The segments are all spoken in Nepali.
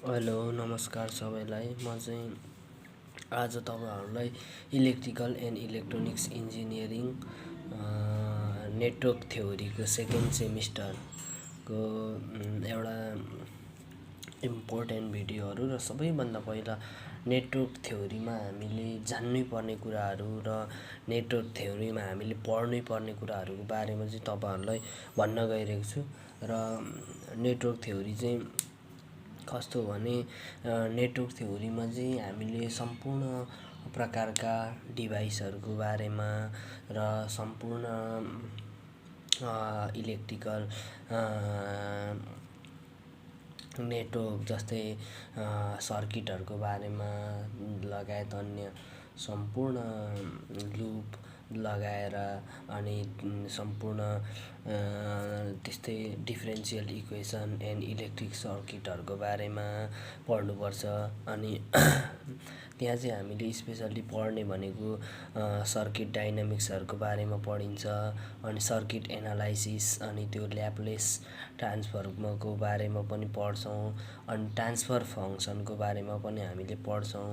हेलो नमस्कार सबैलाई। म चाहिँ आज तपाईहरुलाई electrical and electronics engineering network थ्योरीको सेकेन्ड सेमिस्टरको एउटा इम्पोर्टेन्ट भिडियोहरु र सबैभन्दा पहिला नेटवर्क थ्योरीमा हामीले जान्नै पर्ने कुराहरु र नेटवर्क थ्योरीमा हामीले पढ्नै पर्ने कुराहरुको बारेमा चाहिँ तपाईहरुलाई भन्न गइरहेको छु। र नेटवर्क थ्योरी चाहिँ कस्तो भने नेटवर्क थ्योरीमा चाहिँ हामीले सम्पूर्ण प्रकारका डिभाइसहरुको बारेमा र सम्पूर्ण इलेक्ट्रिकल नेटवर्क जस्तै सर्किटहरुको बारेमा लगायत अन्य सम्पूर्ण लुप लगाएर अनि सम्पूर्ण त्यस्तै डिफरेन्शियल इक्वेसन एन्ड इलेक्ट्रिक सर्किटहरुको बारेमा पढ्नुपर्छ। अनि त्यहाँ चाहिँ हामीले स्पेशली पढ्ने भनेको सर्किट डाइनामिक्सहरुको बारेमा पढिन्छ, अनि सर्किट एनालाइसिस, अनि त्यो ल्याप्लेस ट्रान्सफर्मको बारेमा पनि पढ्छौं, अनि ट्रान्सफर फंक्सनको बारेमा पनि हामीले पढ्छौं,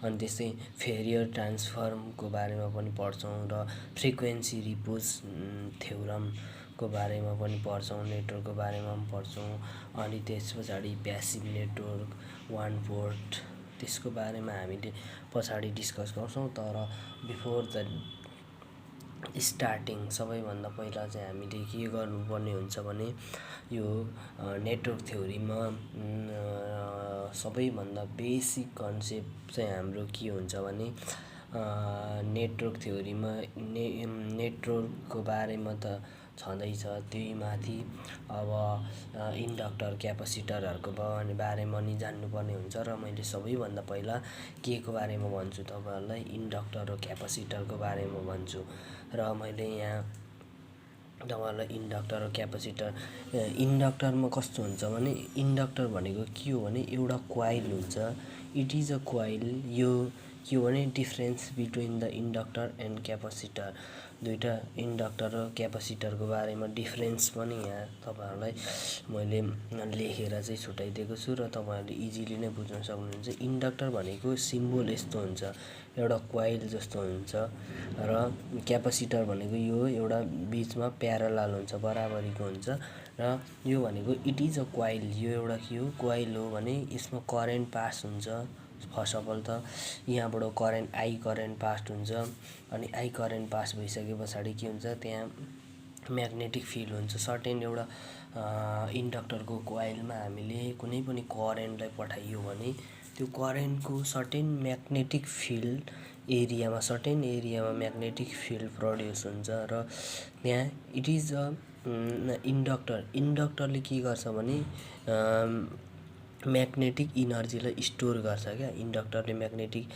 अनि त्यस्तै फेरियर ट्रान्सफर्मको बारेमा पनि पढ्छौं र फ्रिक्वेन्सी रिपोज थ्योरमको बारेमा पनि पढ्छौं, नेटवर्कको बारेमा पनि पढ्छौं। अनि त्यसपछि प्यासिभ नेटवर्क, वान पोर्ट, त्यसको बारेमा हामीले पछाडी डिस्कस गर्छौं। तर बिफोर द स्टार्टिङ सबैभन्दा पहिला चाहिँ हामीले के गर्नुपर्ने हुन्छ भने यो नेटवर्क थ्योरीमा सबैभन्दा बेसिक कन्सेप्ट चाहिँ हाम्रो के हुन्छ भने नेटवर्क थ्योरीमा नेटवर्कको बारेमा त छँदैछ, त्यही माथि अब इन्डक्टर क्यापासिटरहरुको बारेमा नि जान्नुपर्ने हुन्छ। र मैले सबैभन्दा पहिला के को बारेमा भन्छु तपाईहरुलाई, इन्डक्टर र क्यापासिटरको बारेमा भन्छु। र मैले यहाँ तपाईहरुलाई इन्डक्टर र क्यापासिटर इन्डक्टरमा कस्तो हुन्छ भने इन्डक्टर भनेको के हो भने एउटा कोइल हुन्छ। इट इज अ कोइल। यो के हो भने difference between the inductor and capacitor, दुईटा इन्डक्टर र क्यापासिटरको बारेमा डिफरेन्स पनि यहाँ तपाईहरुलाई मैले लेखेर चाहिँ छुटाइदिएको छु र तपाईहरुले इजिली नै बुझ्न सक्नुहुन्छ। इन्डक्टर भनेको सिम्बल यस्तो हुन्छ, एउटा कोइल जस्तो हुन्छ, र क्यापासिटर भनेको यो एउटा बीचमा प्यारलल हुन्छ, बराबरीको हुन्छ। र यो भनेको इट इज अ कोइल, यो एउटा के हो कोइल हो भने यसमा करेन्ट पास हुन्छ। फर्स्ट अफ अल त यहाँबाट करेन्ट आई करेन्ट पास हुन्छ, अनि आई करेन्ट पास भइसकेपछि के हुन्छ त्यहाँ म्याग्नेटिक फिल्ड हुन्छ। सर्टेन एउटा इन्डक्टरको कोइलमा हामीले कुनै पनि करेन्टलाई पठाइयो भने त्यो करेन्टको सर्टेन म्याग्नेटिक फिल्ड एरियामा सर्टेन एरियामा म्याग्नेटिक फिल्ड प्रड्युस हुन्छ। र त्यहाँ इट इज अ इन्डक्टरले के गर्छ भने म्याग्नेटिक इनर्जीलाई स्टोर गर्छ क्या। इन्डक्टरले म्याग्नेटिक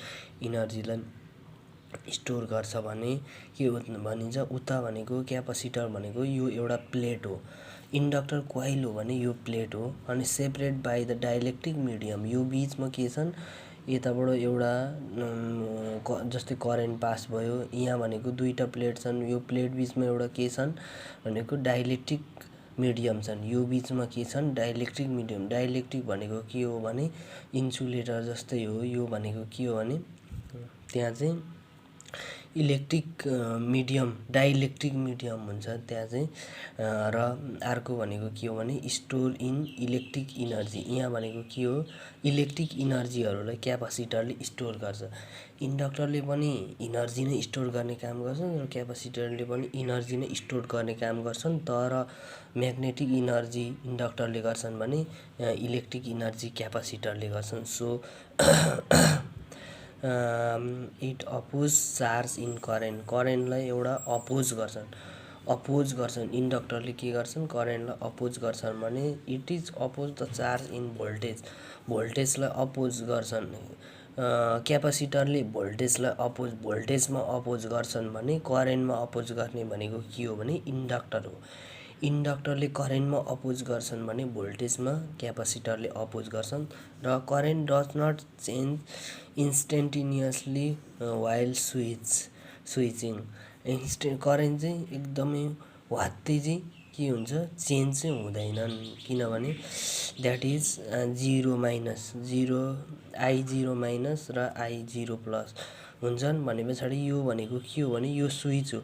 इनर्जीलाई स्टोर गर्छ भने के भनिन्छ उता भनेको क्यापासिटर भनेको यो एउटा प्लेट हो, इन्डक्टर कोइल हो भने यो प्लेट हो, अनि separate by the dielectric medium. यो बीचमा के छन् यताबाट एउटा जस्तै करेन्ट पास भयो, यहाँ भनेको दुईटा प्लेट छन्, यो प्लेट बीचमा एउटा के छन् भनेको डाइलेक्ट्रिक मिडियम छन्, यो बीचमा के छन् डाइलेक्ट्रिक मिडियम। डाइलेक्ट्रिक भनेको के हो भने इन्सुलेटर जस्तै हो। यो भनेको के हो भने त्यहाँ चाहिँ इलेक्ट्रिक मिडियम डाइलेक्ट्रिक मिडियम हुन्छ त्यहाँ चाहिँ। र अर्को भनेको के हो भने स्टोर इन इलेक्ट्रिक इनर्जी। यहाँ भनेको के हो इलेक्ट्रिक इनर्जीहरुलाई क्यापासिटरले स्टोर गर्छ। इन्डक्टरले पनि इनर्जी नै स्टोर गर्ने काम गर्छन् र क्यापासिटरले पनि इनर्जी नै स्टोर गर्ने काम गर्छन्। तर म्याग्नेटिक इनर्जी इन्डक्टरले गर्छन् भने इलेक्ट्रिक इनर्जी क्यापासिटरले गर्छन्। So it oppose charge in current, करेन्टलाई एउटा अपोज गर्छन्। इन्डक्टरले के गर्छन् करेन्टलाई अपोज गर्छन् भने it is oppose the charge in voltage, भोल्टेजलाई अपोज गर्छन्। क्यापासिटरले भोल्टेजमा अपोज गर्छन् भने करेन्टमा अपोज गर्ने भनेको के हो भने इन्डक्टर हो। इन्डक्टरले करेन्टमा अपोज गर्छन् भने भोल्टेजमा क्यापासिटरले अपोज गर्छन्। र current does not change instantaneously while switching. Current चाहिँ एकदमै वात्तै चाहिँ के हुन्छ चेन्ज चाहिँ हुँदैनन् किनभने that is 0 minus 0 I0 minus र I0 प्लस हुन्छन् भने पछाडि यो भनेको के हो भने यो स्विच हो।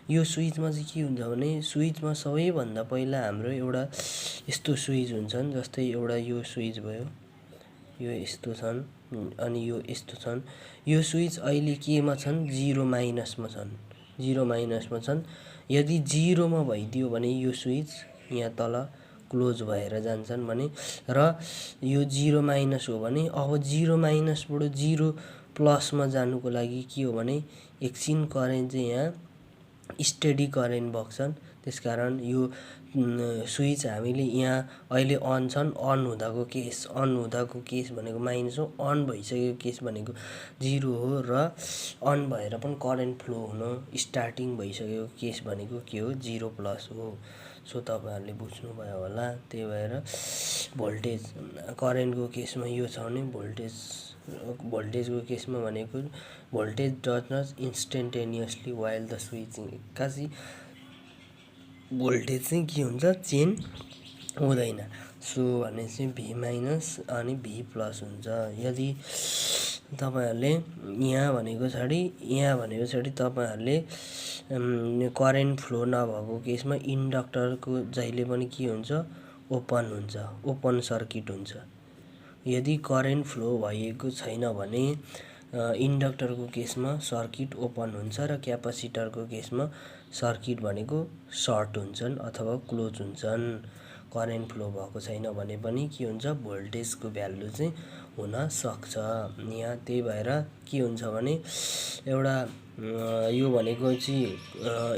यो स्विचमा चाहिँ के हुन्छ भने स्विचमा सबैभन्दा पहिला हाम्रो एउटा यस्तो स्विच हुन्छन्, जस्तै एउटा यो स्विच भयो, यो यस्तो छन् अनि यो यस्तो छन्। यो स्विच अहिले केमा छन् 0 माइनसमा छन्, 0 माइनसमा छन्। यदि 0 मा भइदियो भने यो स्विच यहाँ तल क्लोज भएर जान्छन् भने, र यो 0 माइनस हो भने अब 0 माइनसबाट 0 प्लसमा जानुको लागि के हो भने एकछिन करेन्ट चाहिँ यहाँ स्टेडी करेन्ट बग्छन्। त्यसकारण यो स्विच हामीले यहाँ अहिले अन छन्, अन हुँदाको केस भनेको माइनस हो, अन भइसकेको केस भनेको 0 हो, र अन भएर पनि करेन्ट फ्लो हुन स्टार्टिङ भइसकेको केस भनेको के हो 0 प्लस हो। सो तपाईहरुले बुझ्नुभयो होला। त्यही भएर भोल्टेज करेन्टको केसमा यो छ भने भोल्टेजको केसमा भनेको voltage does not instantaneously while the switching, एक्कासी भोल्टेज चाहिँ के हुन्छ चेन्ज हुँदैन। सो भने चाहिँ भी माइनस अनि भी प्लस हुन्छ। यदि तपाईहरुले यहाँ भनेको पछाडि तपाईहरुले करेन्ट फ्लो नभएको केसमा इन्डक्टरको जहिले पनि के हुन्छ ओपन हुन्छ, ओपन सर्किट हुन्छ। यदि करेन्ट फ्लो भएको छैन भने इन्डक्टरको केसमा सर्किट ओपन हुन्छ र क्यापासिटरको केसमा सर्किट भनेको सर्ट हुन्छन् अथवा क्लोज हुन्छन्। करेन्ट फ्लो भएको छैन भने पनि के हुन्छ भोल्टेजको भ्यालु चाहिँ हुन सक्छ यहाँ। त्यही भएर के हुन्छ भने एउटा यो भनेको चाहिँ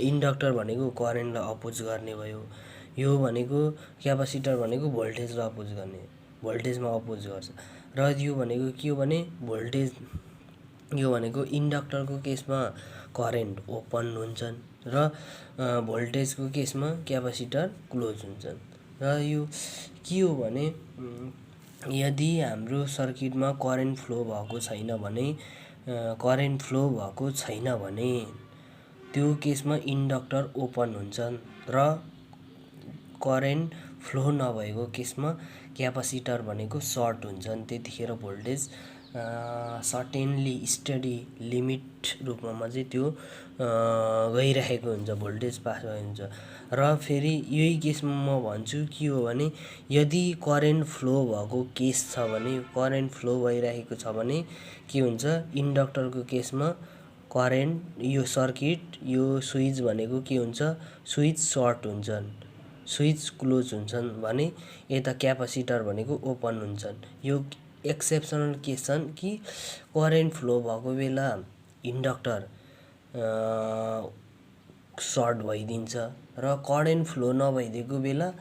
इन्डक्टर भनेको करेन्टलाई अपोज गर्ने भयो, यो भनेको क्यापासिटर भनेको भोल्टेजलाई अपोज गर्ने, भोल्टेजमा अपोज गर्छ। र यो भनेको के हो भने भोल्टेज, यो भनेको इन्डक्टरको केसमा करेन्ट ओपन हुन्छन् र भोल्टेजको केसमा क्यापासिटर क्लोज हुन्छन्। र यो के हो भने यदि हाम्रो सर्किटमा करेन्ट फ्लो भएको छैन भने त्यो केसमा इन्डक्टर ओपन हुन्छन् र करेन्ट फ्लो नभएको केसमा क्यापासिटर भनेको सर्ट हुन्छन्। त्यतिखेर भोल्टेज सर्टेनली स्टडी लिमिट रूपमा चाहिँ त्यो गइरहेको हुन्छ, भोल्टेज पास भएको हुन्छ। र फेरि यही केसमा म भन्छु के हो भने यदि करेन्ट फ्लो भएको केस छ भने, करेन्ट फ्लो भइरहेको छ भने के हुन्छ इन्डक्टरको केसमा करेन्ट यो सर्किट यो स्विच भनेको के हुन्छ स्विच सर्ट हुन्छन्, स्विच क्लोज हुन्छन् भने यता क्यापासिटर भनेको ओपन हुन्छन्। यो एक्सेप्सनल केस छन् कि करेन्ट फ्लो भएको बेला इन्डक्टर सर्ट भइदिन्छ र करेन्ट फ्लो नभइदिएको बेला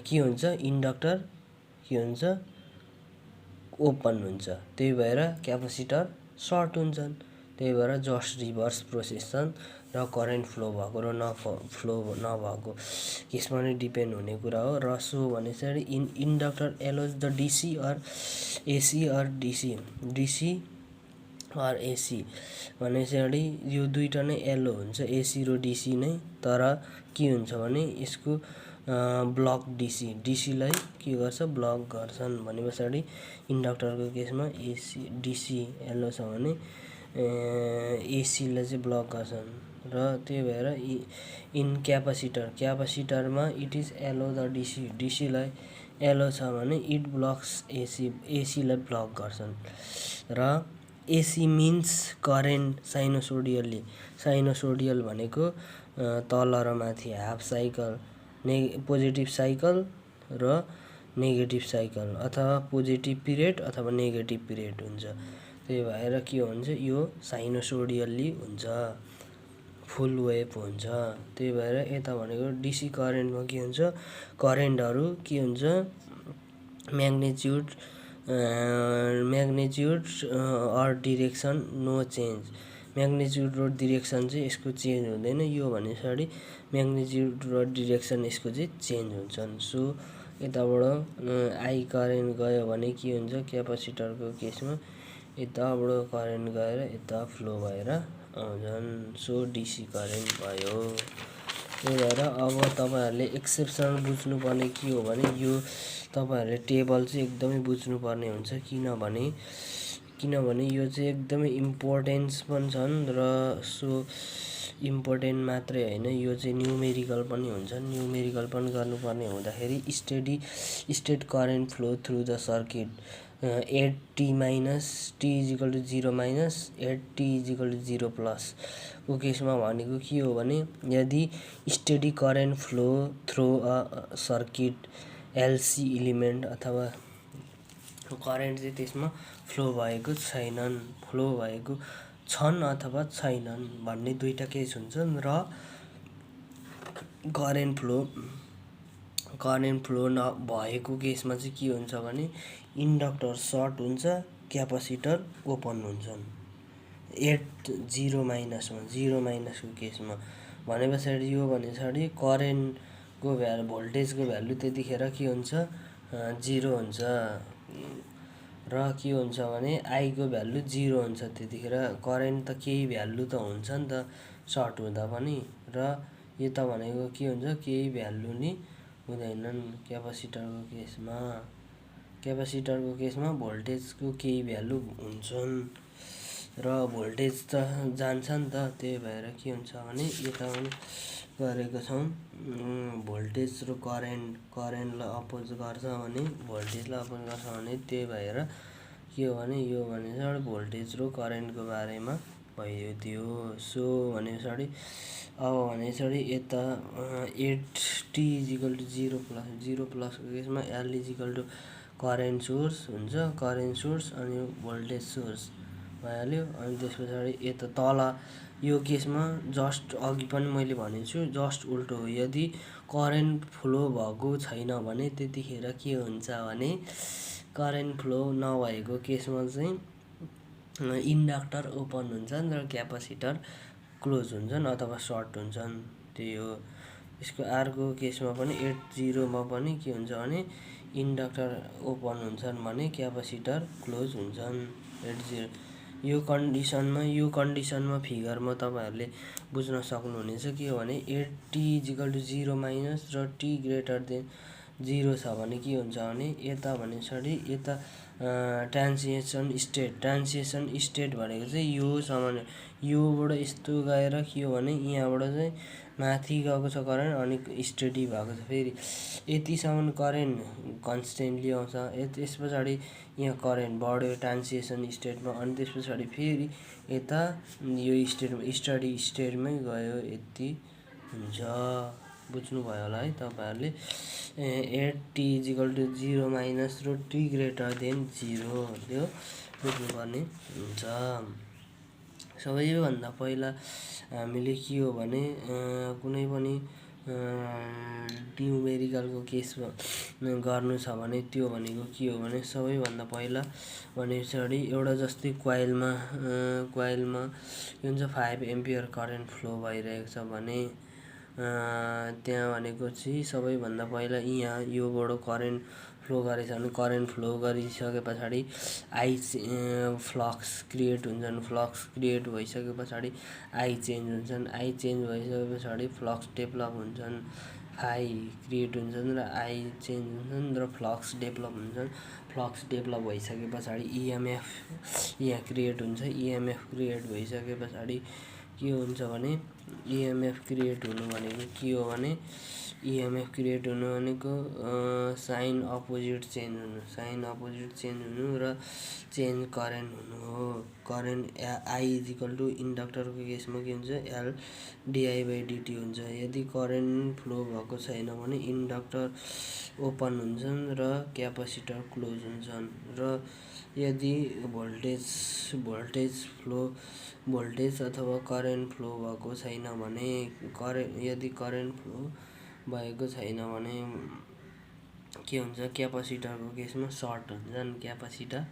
के हुन्छ इन्डक्टर के हुन्छ ओपन हुन्छ। त्यही भएर क्यापासिटर सर्ट हुन्छन्। त्यही भएर जस्ट रिभर्स प्रोसेस छन् र करेन्ट फ्लो भएको र फ्लो नभएको केसमा नै डिपेन्ड हुने कुरा हो। र सो भनेपछि inductor allows the DC or AC or DC or AC भनेपछि यो दुईटा नै एलो हुन्छ, एसी र डिसी नै। तर के हुन्छ भने यसको ब्लक डिसीलाई के गर्छ ब्लक गर्छन् भने पछाडि इन्डक्टरको केसमा एसी डिसी एलो छ भने एसीलाई चाहिँ ब्लक गर्छन्। र त्यही भएर इन क्यापासिटरमा इट इज एलो द डिसीलाई एलो छ भने इट ब्लक्स एसीलाई ब्लक गर्छन्। र एसी मिन्स करेन्ट साइनोसोडियल भनेको तल र माथि हाफ साइकल पोजिटिभ साइकल र नेगेटिभ साइकल अथवा पोजिटिभ पिरियड अथवा नेगेटिभ पिरियड हुन्छ। त्यही भएर के हुन्छ यो साइनोसोडियल्ली हुन्छ, फुल वेभ हुन्छ। त्यही भएर यता भनेको डिसी करेन्टमा के हुन्छ करेन्टहरू के हुन्छ magnitude or direction no change, magnitude र डिरेक्सन चाहिँ यसको चेन्ज हुँदैन। यो भने पछाडि म्याग्नेच्युड र डिरेक्सन यसको चाहिँ चेन्ज हुन्छन्। सो यताबाट आई करेन्ट गयो भने के हुन्छ क्यापासिटरको केसमा यताबाट करेन्ट गएर यता फ्लो भएर आउँछन्। सो डिसी करेन्ट भयो। त्यही भएर अब तपाईँहरूले एक्सेप्सन बुझ्नुपर्ने के हो भने यो तपाईँहरूले टेबल चाहिँ एकदमै बुझ्नुपर्ने हुन्छ किनभने यो चाहिँ एकदमै इम्पोर्टेन्स पनि छन् र सो इम्पोर्टेन्ट मात्रै होइन यो चाहिँ न्युमेरिकल पनि हुन्छ न्युमेरिकल पनि गर्नुपर्ने हुँदाखेरि state current flow through the circuit 8t minus t is equal to 0 minus 8t is equal to 0 plus को केसमा भनेको के हो भने यदि steady current flow through a circuit LC element अथवा करेन्ट चाहिँ त्यसमा फ्लो भएको छन् अथवा छैनन् भन्ने दुईटा केस हुन्छन् र करेन्ट फ्लो नभएको केसमा चाहिँ के हुन्छ भने इन्डक्टर सर्ट हुन्छ क्यापासिटर ओपन हुन्छन् 0 माइनसको केसमा भने पछाडि यो भने पछाडि करेन्टको भ्यालु भोल्टेजको भ्यालु त्यतिखेर के हुन्छ 0 हुन्छ र के हुन्छ भने आईको भ्यालु 0 हुन्छ त्यतिखेर करेन्ट त केही भ्यालु त हुन्छ नि त सर्ट हुँदा पनि र यता भनेको के हुन्छ केही भ्यालु नि हुँदैनन् क्यापासिटरको केसमा भोल्टेजको केही भ्यालु हुन्छन् र भोल्टेज त जान्छ नि त त्यही भएर के हुन्छ भने यता पनि गरेको छौँ भोल्टेज र करेन्टलाई अपोज गर्छ भने भोल्टेजलाई अपोज गर्छ भने त्यही भएर के हो भने यो भने चाहिँ भोल्टेज र करेन्टको बारेमा भयो त्यो सो भने पछाडि अब भने पछाडि यता 8t इजिकल टु 0 प्लसको केसमा L is equal to current source हुन्छ करेन्ट सोर्स अनि भोल्टेज सोर्स भइहाल्यो अनि त्यस पछाडि यता तल यो केसमा जस्ट अघि पनि मैले भनेको छु जस्ट उल्टो हो यदि करेन्ट फ्लो भएको छैन भने त्यतिखेर के हुन्छ भने करेन्ट फ्लो नभएको केसमा चाहिँ इन्डक्टर ओपन हुन्छन् र क्यापासिटर क्लोज हुन्छन् अथवा सर्ट हुन्छन् त्यही हो यसको अर्को केसमा पनि 80 मा पनि के हुन्छ भने इन्डक्टर ओपन हुन्छन् भने क्यापासिटर क्लोज हुन्छन् 80 यो कन्डिसनमा फिगरमा तपाईहरुले बुझ्न सक्नुहुनेछ के हो भने 8t इजिकल टु 0 माइनस र t ग्रेटर देन 0 छ भने के हुन्छ भने यता भने पछाडि यता ट्रान्सिएसन स्टेट भनेको चाहिँ यो सामान्य योबाट यस्तो गएर के हो भने यहाँबाट चाहिँ माथि गएको छ करेन्ट अनि स्टेडी भएको छ फेरि यतिसम्म करेन्ट कन्स्टेन्टली आउँछ त्यस पछाडि यहाँ करेन्ट बढ्यो ट्रान्सिएसन स्टेटमा अनि त्यस पछाडि फेरि यता यो स्टेटमा स्टडी स्टेटमै गयो यति हुन्छ बुझ्नुभयो होला है तपाईहरुले 8t इजिकल टु 0 माइनस र t ग्रेटर देन 0 त्यो बुझ्नुपर्ने हुन्छ सबैभन्दा पहिला हामीले के हो भने कुनै पनि न्युमेरिकलको केस गर्नु छ भने त्यो भनेको के हो भने सबैभन्दा पहिला भने पछाडि एउटा जस्तै कोइलमा के हुन्छ 5 एम्पियर करेन्ट फ्लो भइरहेको छ भने त्यहाँ भनेको चाहिँ सबैभन्दा पहिला यहाँ योबाट करेन्ट फ्लो गरेछ भने करेन्ट फ्लो गरिसके पछाडि फ्लक्स क्रिएट हुन्छन् फ्लक्स क्रिएट भइसके पछाडि आई चेन्ज हुन्छन् आई चेन्ज भइसके पछाडि फ्लक्स डेभलप हुन्छन् फाई क्रिएट हुन्छन् र आई चेन्ज हुन्छन् र फ्लक्स डेभलप हुन्छन् फ्लक्स डेभलप भइसके पछाडि इएमएफ यहाँ क्रिएट हुन्छ इएमएफ क्रिएट भइसके पछाडि के हुन्छ भने इएमएफ क्रिएट हुनु भनेको के हो भने इएमएफ क्रिएट हुनु भनेको साइन अपोजिट चेन्ज हुनु र चेन्ज करेन्ट हुनु हो करेन्ट आई इजिकल टु इन्डक्टरको केसमा के हुन्छ एल डिआई बाई डिटी हुन्छ यदि करेन्ट फ्लो भएको छैन भने इन्डक्टर ओपन हुन्छन् र क्यापासिटर क्लोज हुन्छन् र यदि भोल्टेज अथवा करेन्ट फ्लो भएको छैन भने यदि करेन्ट फ्लो भएको छैन भने के हुन्छ क्यापासिटरको केसमा सर्ट हुन्छन् क्यापासिटर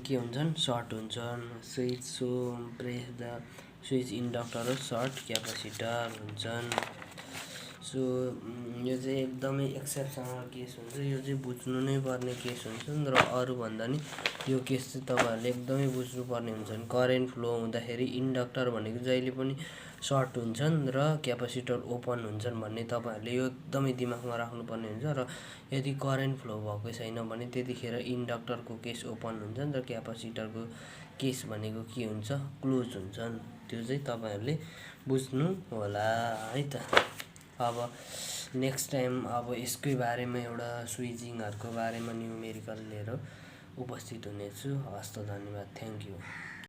के हुन्छन् सर्ट हुन्छन् switch so press the switch inductor short capacitor हुन्छन् सो यो चाहिँ एकदमै एक्सेप्सनल केस हुन्छ, यो चाहिँ बुझ्नु नै पर्ने केस हुन्छ र अरूभन्दा नि यो केस चाहिँ तपाईँहरूले एकदमै बुझ्नुपर्ने हुन्छ। करेन्ट फ्लो हुँदाखेरि इन्डक्टर भनेको जहिले पनि सर्ट हुन्छन् र क्यापासिटर ओपन हुन्छन् भन्ने तपाईँहरूले यो एकदमै दिमागमा राख्नुपर्ने हुन्छ। र यदि करेन्ट फ्लो भएको छैन भने त्यतिखेर इन्डक्टरको केस ओपन हुन्छन् र क्यापासिटरको केस भनेको के हुन्छ, क्लोज हुन्छन्। त्यो चाहिँ तपाईँहरूले बुझ्नु होला है त। अब नेक्स्ट टाइम अब यसकै बारेमा एउटा स्विचिङहरूको बारेमा न्युमेरिकल लिएर उपस्थित हुनेछु। हस् त, धन्यवाद, थ्याङ्क यू।